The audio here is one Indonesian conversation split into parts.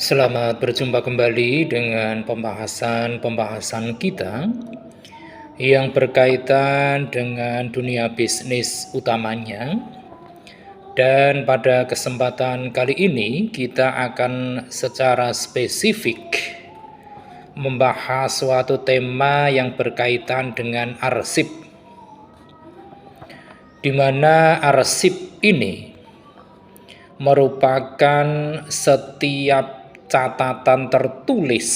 Selamat berjumpa kembali dengan pembahasan kita yang berkaitan dengan dunia bisnis utamanya. Dan pada kesempatan kali ini kita akan secara spesifik membahas suatu tema yang berkaitan dengan arsip, di mana arsip ini merupakan setiap catatan tertulis,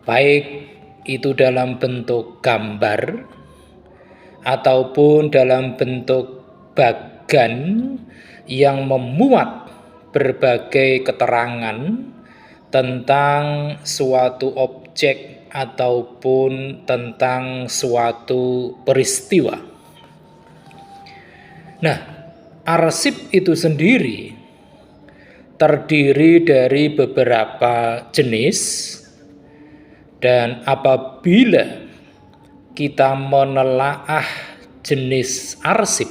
baik itu dalam bentuk gambar ataupun dalam bentuk bagan yang memuat berbagai keterangan tentang suatu objek ataupun tentang suatu peristiwa. Nah, arsip itu sendiri terdiri dari beberapa jenis, dan apabila kita menelaah jenis arsip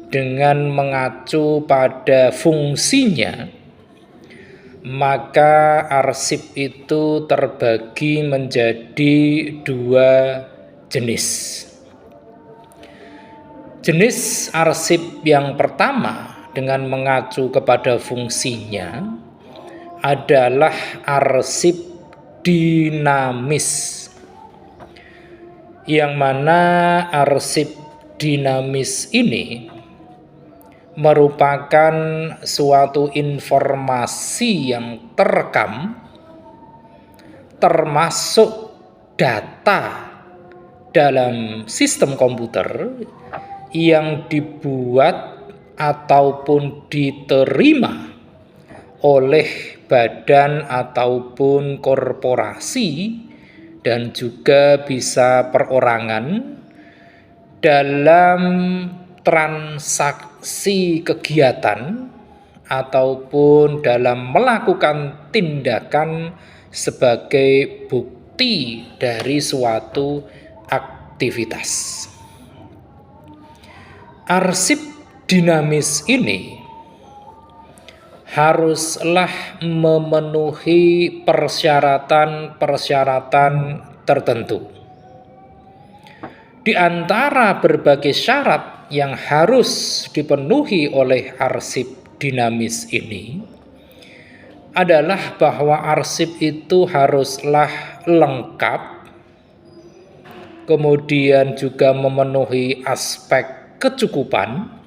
dengan mengacu pada fungsinya, maka arsip itu terbagi menjadi dua jenis. Jenis arsip yang pertama dengan mengacu kepada fungsinya adalah arsip dinamis, yang mana arsip dinamis ini merupakan suatu informasi yang terekam, termasuk data dalam sistem komputer yang dibuat ataupun diterima oleh badan ataupun korporasi, dan juga bisa perorangan dalam transaksi kegiatan ataupun dalam melakukan tindakan sebagai bukti dari suatu aktivitas. Arsip dinamis ini haruslah memenuhi persyaratan-persyaratan tertentu. Di antara berbagai syarat yang harus dipenuhi oleh arsip dinamis ini adalah bahwa arsip itu haruslah lengkap, kemudian juga memenuhi aspek kecukupan,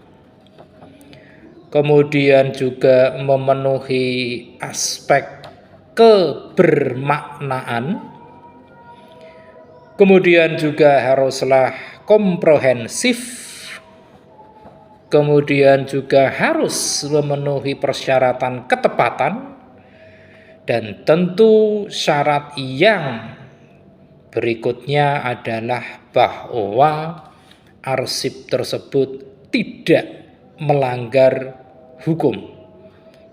kemudian juga memenuhi aspek kebermaknaan, kemudian juga haruslah komprehensif, kemudian juga harus memenuhi persyaratan ketepatan, dan tentu syarat yang berikutnya adalah bahwa arsip tersebut tidak melanggar hukum.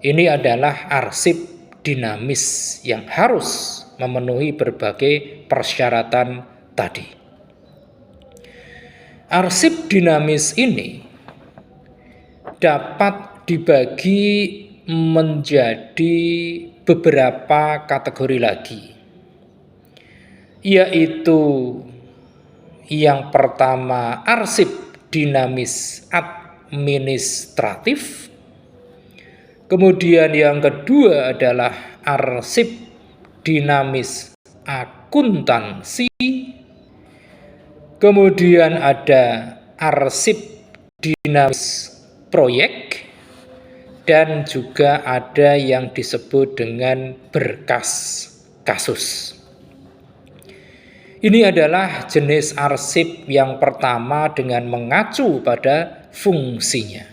Ini adalah arsip dinamis yang harus memenuhi berbagai persyaratan tadi. Arsip dinamis ini dapat dibagi menjadi beberapa kategori lagi, yaitu yang pertama arsip dinamis administratif, kemudian yang kedua adalah arsip dinamis akuntansi, kemudian ada arsip dinamis proyek, dan juga ada yang disebut dengan berkas kasus. Ini adalah jenis arsip yang pertama dengan mengacu pada fungsinya.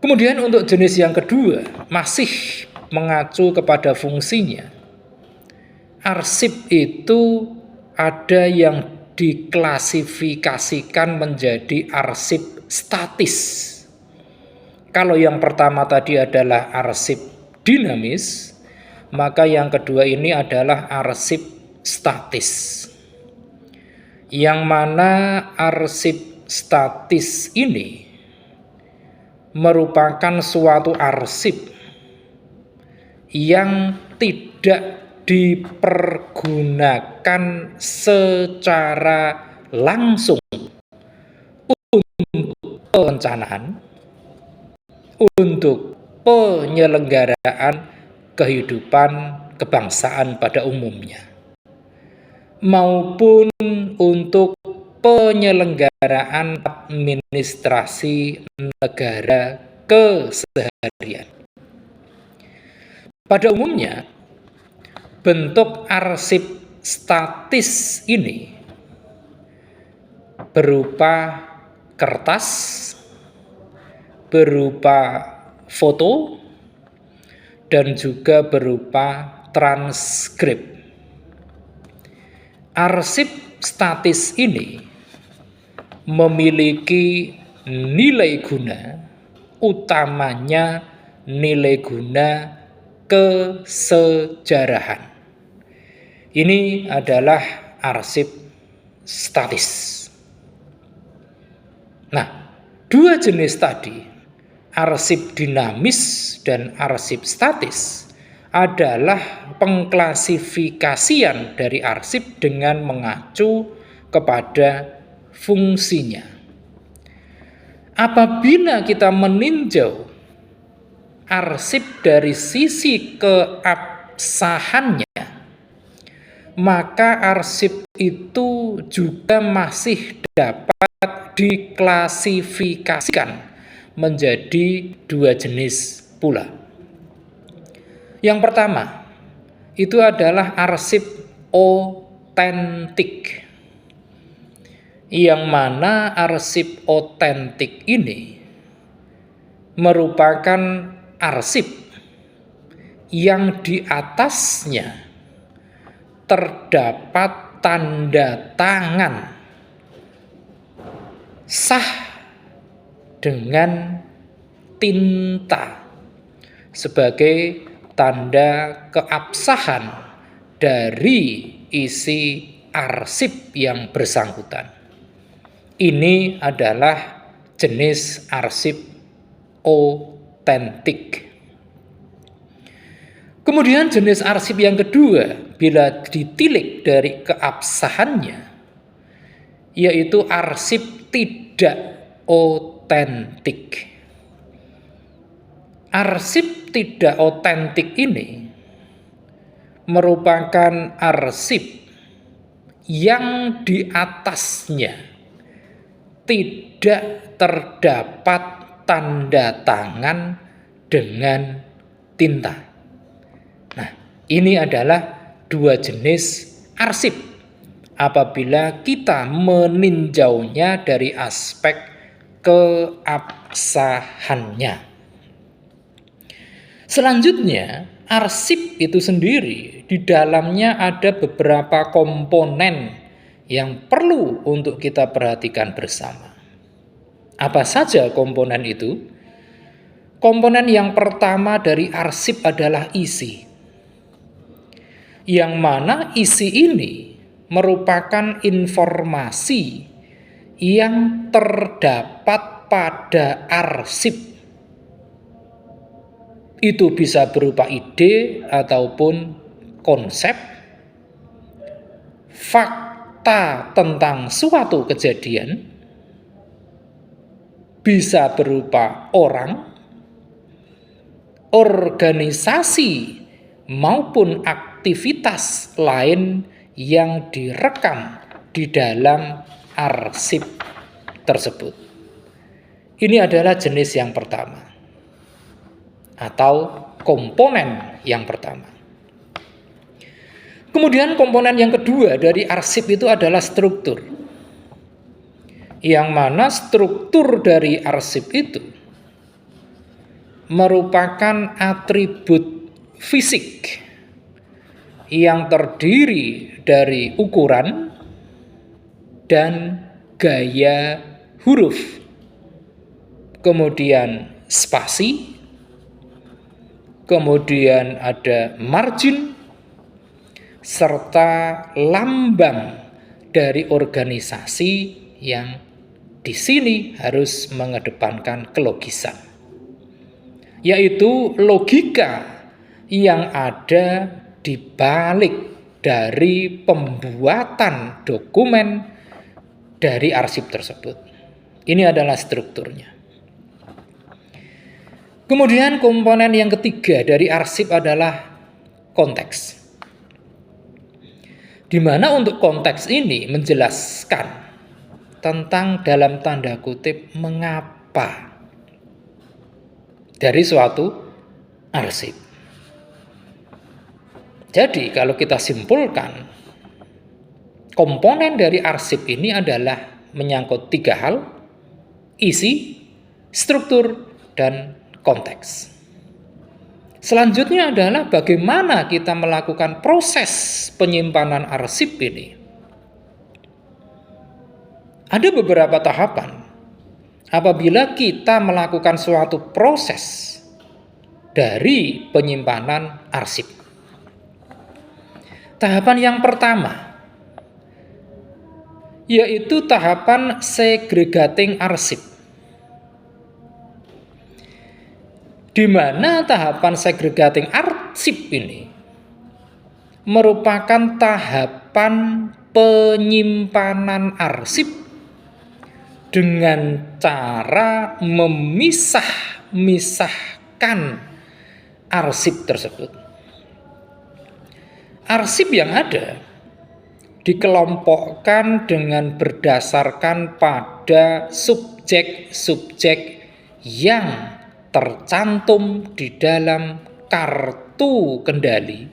Kemudian untuk jenis yang kedua masih mengacu kepada fungsinya. Arsip itu ada yang diklasifikasikan menjadi arsip statis. Kalau yang pertama tadi adalah arsip dinamis, maka yang kedua ini adalah arsip statis, yang mana arsip statis ini merupakan suatu arsip yang tidak dipergunakan secara langsung untuk perencanaan, untuk penyelenggaraan kehidupan kebangsaan pada umumnya, maupun untuk penyelenggaraan administrasi negara keseharian. Pada umumnya, bentuk arsip statis ini berupa kertas, berupa foto, dan juga berupa transkrip. Arsip statis ini memiliki nilai guna, utamanya nilai guna kesejarahan. Ini adalah arsip statis. Nah, dua jenis tadi, arsip dinamis dan arsip statis, adalah pengklasifikasian dari arsip dengan mengacu kepada fungsinya. Apabila kita meninjau arsip dari sisi keabsahannya, maka arsip itu juga masih dapat diklasifikasikan menjadi dua jenis pula. Yang pertama, itu adalah arsip otentik, yang mana arsip otentik ini merupakan arsip yang di atasnya terdapat tanda tangan sah dengan tinta sebagai tanda keabsahan dari isi arsip yang bersangkutan. Ini adalah jenis arsip otentik. Kemudian jenis arsip yang kedua, bila ditilik dari keabsahannya, yaitu arsip tidak otentik. Arsip tidak otentik ini merupakan arsip yang di atasnya tidak terdapat tanda tangan dengan tinta. Nah, ini adalah dua jenis arsip apabila kita meninjaunya dari aspek keabsahannya. Selanjutnya, arsip itu sendiri di dalamnya ada beberapa komponen yang perlu untuk kita perhatikan bersama. Apa saja komponen itu? Komponen yang pertama dari arsip adalah isi, yang mana isi ini merupakan informasi yang terdapat pada arsip. Itu bisa berupa ide ataupun konsep, fakta tentang suatu kejadian, bisa berupa orang, organisasi, maupun aktivitas lain yang direkam di dalam arsip tersebut. Ini adalah jenis yang pertama, atau komponen yang pertama. Kemudian komponen yang kedua dari arsip itu adalah struktur, yang mana struktur dari arsip itu merupakan atribut fisik yang terdiri dari ukuran dan gaya huruf, kemudian spasi, kemudian ada margin, serta lambang dari organisasi yang di sini harus mengedepankan kelogisan, yaitu logika yang ada di balik dari pembuatan dokumen dari arsip tersebut. Ini adalah strukturnya. Kemudian komponen yang ketiga dari arsip adalah konteks. Di mana untuk konteks ini menjelaskan tentang dalam tanda kutip mengapa dari suatu arsip. Jadi kalau kita simpulkan, komponen dari arsip ini adalah menyangkut 3 hal: isi, struktur, dan konteks. Selanjutnya adalah bagaimana kita melakukan proses penyimpanan arsip ini. Ada beberapa tahapan apabila kita melakukan suatu proses dari penyimpanan arsip. Tahapan yang pertama yaitu tahapan segregating arsip. Di mana tahapan segregating arsip ini merupakan tahapan penyimpanan arsip dengan cara memisah-misahkan arsip tersebut. Arsip yang ada dikelompokkan dengan berdasarkan pada subjek-subjek yang tercantum di dalam kartu kendali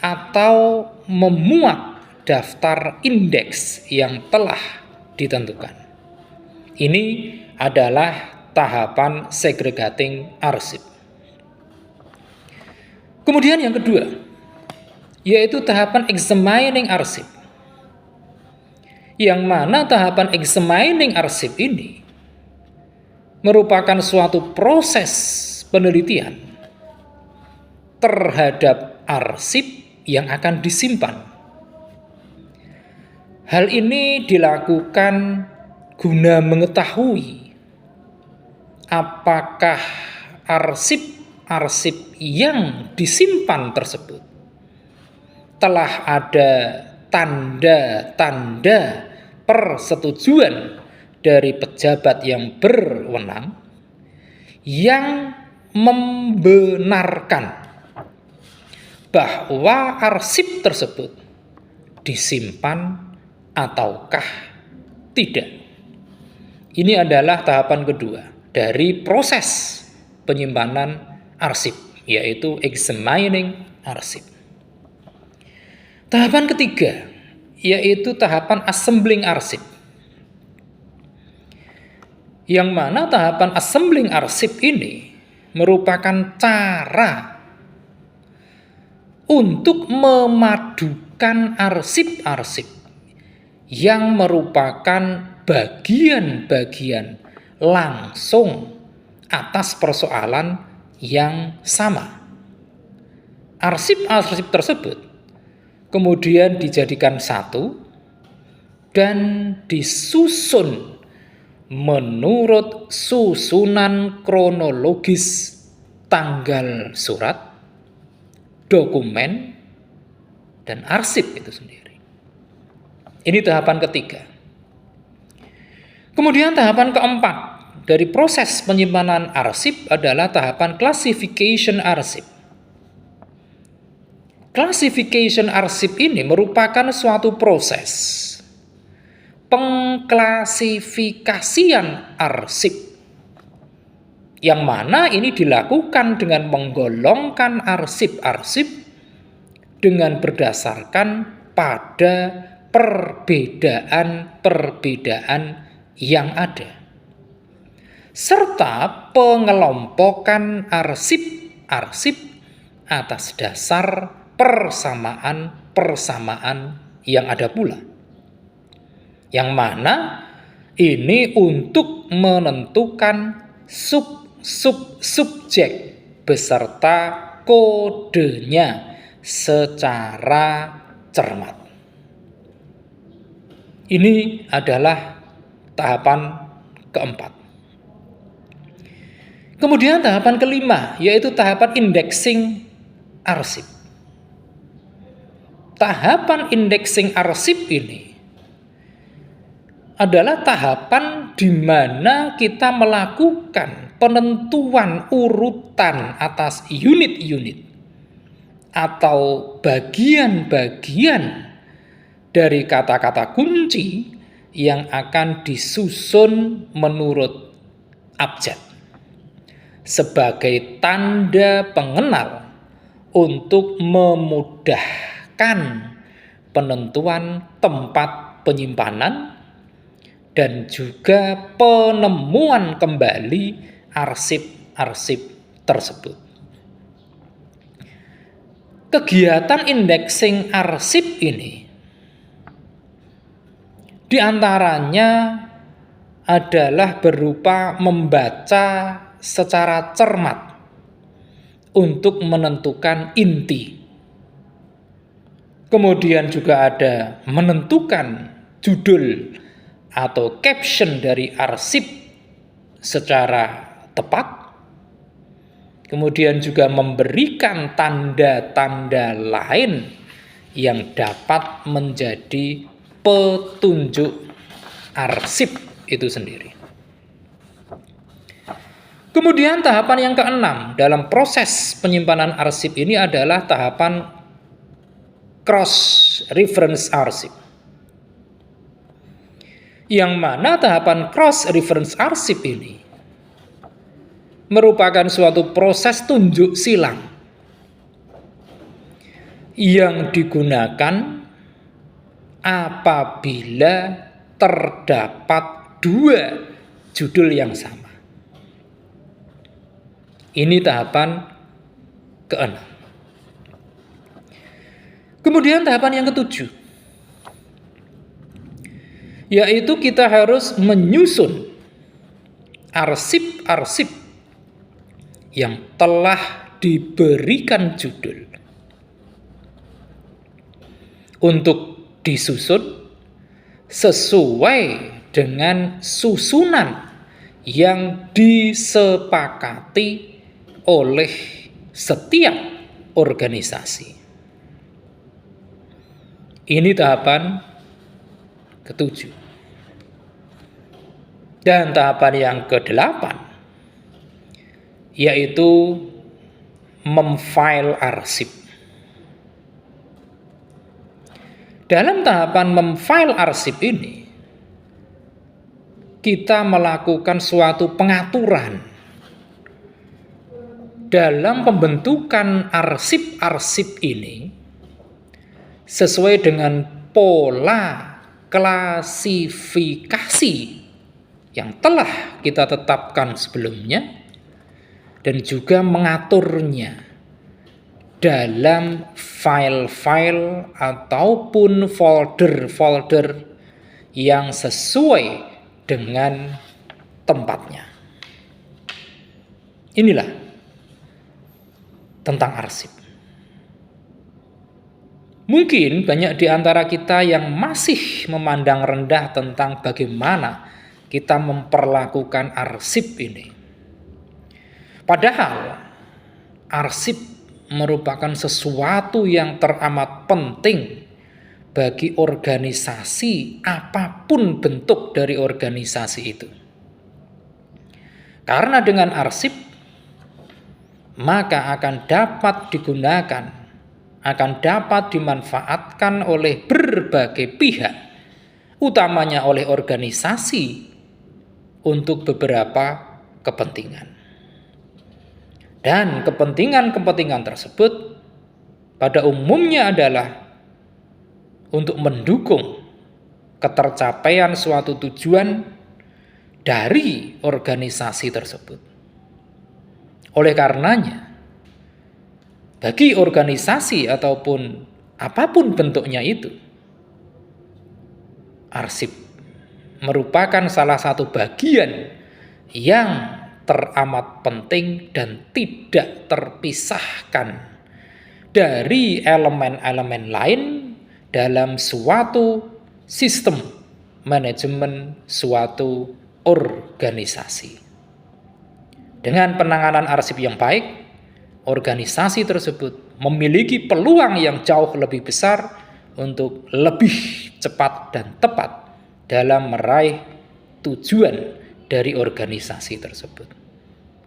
atau memuat daftar indeks yang telah ditentukan. Ini adalah tahapan segregating arsip. Kemudian yang kedua, yaitu tahapan examining arsip. Yang mana tahapan examining arsip ini merupakan suatu proses penelitian terhadap arsip yang akan disimpan. Hal ini dilakukan guna mengetahui apakah arsip-arsip yang disimpan tersebut telah ada tanda-tanda persetujuan dari pejabat yang berwenang yang membenarkan bahwa arsip tersebut disimpan ataukah tidak. Ini adalah tahapan kedua dari proses penyimpanan arsip, yaitu examining arsip. Tahapan ketiga yaitu tahapan assembling arsip. Yang mana tahapan assembling arsip ini merupakan cara untuk memadukan arsip-arsip yang merupakan bagian-bagian langsung atas persoalan yang sama. Arsip-arsip tersebut kemudian dijadikan satu dan disusun menurut susunan kronologis tanggal surat, dokumen, dan arsip itu sendiri. Ini tahapan ketiga. Kemudian tahapan keempat dari proses penyimpanan arsip adalah tahapan classification arsip. Classification arsip ini merupakan suatu proses pengklasifikasian arsip yang mana ini dilakukan dengan menggolongkan arsip-arsip dengan berdasarkan pada perbedaan-perbedaan yang ada serta pengelompokan arsip-arsip atas dasar persamaan-persamaan yang ada pula. Yang mana ini untuk menentukan subjek beserta kodenya secara cermat. Ini adalah tahapan keempat. Kemudian tahapan kelima yaitu tahapan indexing arsip. Tahapan indexing arsip ini adalah tahapan di mana kita melakukan penentuan urutan atas unit-unit atau bagian-bagian dari kata-kata kunci yang akan disusun menurut abjad sebagai tanda pengenal untuk memudahkan penentuan tempat penyimpanan dan juga penemuan kembali arsip-arsip tersebut. Kegiatan indexing arsip ini diantaranya adalah berupa membaca secara cermat untuk menentukan inti. Kemudian juga ada menentukan judul atau caption dari arsip secara tepat. Kemudian juga memberikan tanda-tanda lain yang dapat menjadi petunjuk arsip itu sendiri. Kemudian tahapan yang keenam dalam proses penyimpanan arsip ini adalah tahapan cross reference arsip. Yang mana tahapan cross reference arsip ini merupakan suatu proses tunjuk silang yang digunakan apabila terdapat dua judul yang sama. Ini tahapan keenam. Kemudian tahapan yang ketujuh, yaitu kita harus menyusun arsip-arsip yang telah diberikan judul untuk disusun sesuai dengan susunan yang disepakati oleh setiap organisasi. Ini tahapan ketujuh. Dan tahapan yang kedelapan, yaitu memfile arsip. Dalam tahapan memfile arsip ini, kita melakukan suatu pengaturan dalam pembentukan arsip-arsip ini sesuai dengan pola klasifikasi yang telah kita tetapkan sebelumnya dan juga mengaturnya dalam file-file ataupun folder-folder yang sesuai dengan tempatnya. Inilah tentang arsip. Mungkin banyak di antara kita yang masih memandang rendah tentang bagaimana kita memperlakukan arsip ini. Padahal arsip merupakan sesuatu yang teramat penting bagi organisasi apapun bentuk dari organisasi itu. Karena dengan arsip maka akan dapat digunakan, akan dapat dimanfaatkan oleh berbagai pihak, utamanya oleh organisasi untuk beberapa kepentingan. Dan kepentingan-kepentingan tersebut pada umumnya adalah untuk mendukung ketercapaian suatu tujuan dari organisasi tersebut. Oleh karenanya, bagi organisasi ataupun apapun bentuknya itu, arsip merupakan salah satu bagian yang teramat penting dan tidak terpisahkan dari elemen-elemen lain dalam suatu sistem manajemen suatu organisasi. Dengan penanganan arsip yang baik, organisasi tersebut memiliki peluang yang jauh lebih besar untuk lebih cepat dan tepat dalam meraih tujuan dari organisasi tersebut.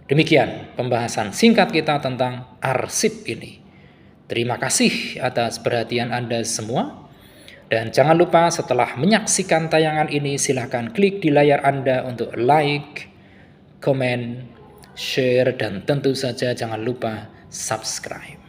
Demikian pembahasan singkat kita tentang arsip ini. Terima kasih atas perhatian Anda semua. Dan jangan lupa setelah menyaksikan tayangan ini silahkan klik di layar Anda untuk like, komen, share, dan tentu saja jangan lupa subscribe.